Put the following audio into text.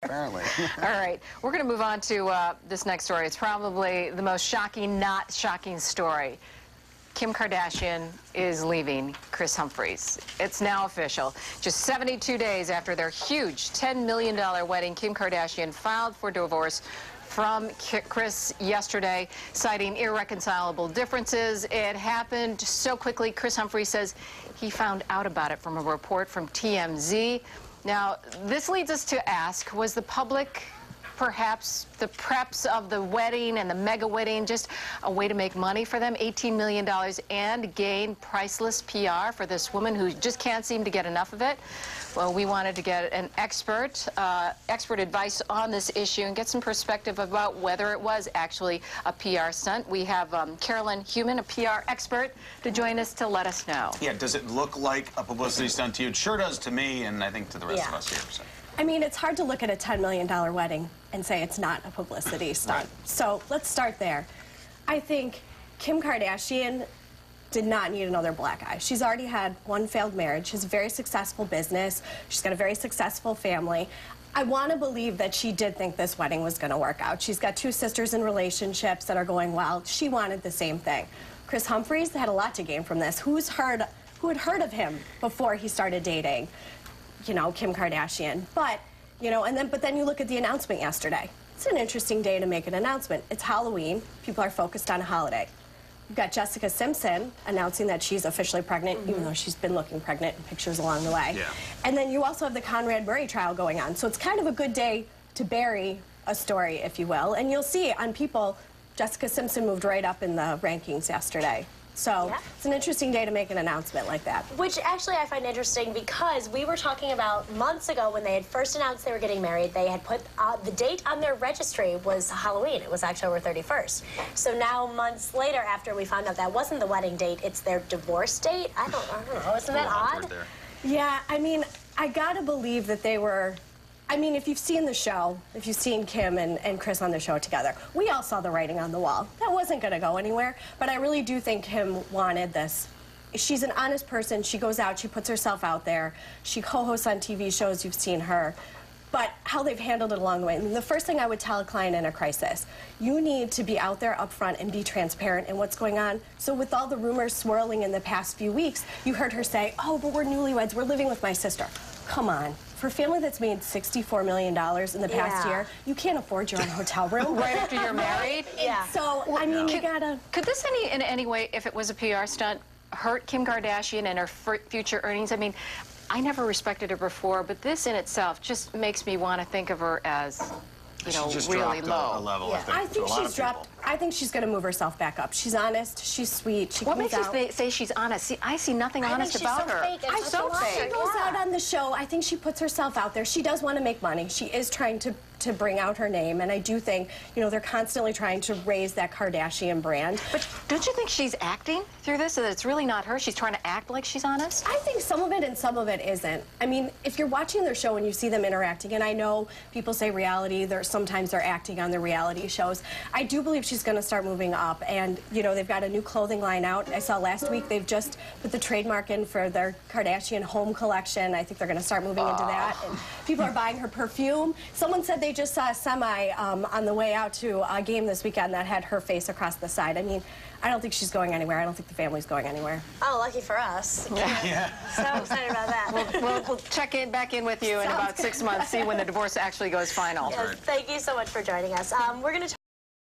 Apparently. All right, we're going to move on to this next story. It's probably the most shocking, not shocking story. Kim Kardashian is leaving Kris Humphries. It's now official. Just 72 days after their huge $10 million wedding, Kim Kardashian filed for divorce from Kris yesterday, citing irreconcilable differences. It happened so quickly. Kris Humphries says he found out about it from a report from TMZ. Now, this leads us to ask, was the public, perhaps the preps of the wedding and the mega wedding, just a way to make money for them? $18 million and gain priceless PR for this woman who just can't seem to get enough of it? Well, we wanted to get an expert advice on this issue and get some perspective about whether it was actually a PR stunt. We have Carolyn Human, a PR expert, to join us to let us know. Yeah, does it look like a publicity stunt to you? It sure does to me, and I think to the rest of us here. So. I mean, it's hard to look at a $10 million wedding and say it's not a publicity stunt. Right. So let's start there. I think Kim Kardashian did not need another black eye. She's already had one failed marriage. She has a very successful business. She's got a very successful family. I want to believe that she did think this wedding was going to work out. She's got two sisters in relationships that are going well. She wanted the same thing. Kris Humphries had a lot to gain from this. Who had heard of him before he started dating, you know, Kim Kardashian? But, you know, but then you look at the announcement yesterday. It's an interesting day to make an announcement. It's Halloween. People are focused on a holiday. You've got Jessica Simpson announcing that she's officially pregnant, even though she's been looking pregnant in pictures along the way. Yeah. And then you also have the Conrad Murray trial going on. So it's kind of a good day to bury a story, if you will. And you'll see on People, Jessica Simpson moved right up in the rankings yesterday. So yeah. It's an interesting day to make an announcement like that. Which actually I find interesting because we were talking about months ago when they had first announced they were getting married. They had put the date on their registry was Halloween. It was October 31st. So now months later, after we found out that wasn't the wedding date, it's their divorce date. I don't know. Isn't that odd? Yeah, I mean, I gotta believe that they were. I mean, if you've seen the show, if you've seen Kim and Kris on the show together, we all saw the writing on the wall. That wasn't going to go anywhere, but I really do think Kim wanted this. She's an honest person. She goes out, she puts herself out there. She co-hosts on TV shows, you've seen her. But how they've handled it along the way. I mean, the first thing I would tell a client in a crisis, you need to be out there up front and be transparent in what's going on. So with all the rumors swirling in the past few weeks, you heard her say, oh, but we're newlyweds, we're living with my sister. Come on. For a family that's made $64 million in the past year, you can't afford your own hotel room. Right after you're married? Yeah. So, I mean, you gotta... Could this in any way, if it was a PR stunt, hurt Kim Kardashian and her future earnings? I mean, I never respected her before, but this in itself just makes me want to think of her as, you know, really low. A level, Yeah. I think she's dropped. I think she's going to move herself back up. She's honest. She's sweet. She What comes makes out. you say she's honest? See, I see nothing honest about her. She's so fake. She goes out on the show. I think she puts herself out there. She does want to make money. She is trying to bring out her name, and I do think, you know, they're constantly trying to raise that Kardashian brand. But don't you think she's acting through this, so that it's really not her? She's trying to act like she's honest? I think some of it and some of it isn't. I mean, if you're watching their show and you see them interacting, and I know people say reality, sometimes they're acting on their reality shows. I do believe she's going to start moving up, and, you know, they've got a new clothing line out. I saw last week they've just put the trademark in for their Kardashian home collection. I think they're going to start moving into that, and people are buying her perfume. Someone said they just saw a semi on the way out to a game this weekend that had her face across the side. I mean, I don't think she's going anywhere. I don't think the family's going anywhere. Oh, lucky for us. Yeah. So excited about that. We'll check back in with you in about 6 months, see when the divorce actually goes final. Yes, thank you so much for joining us. We're going to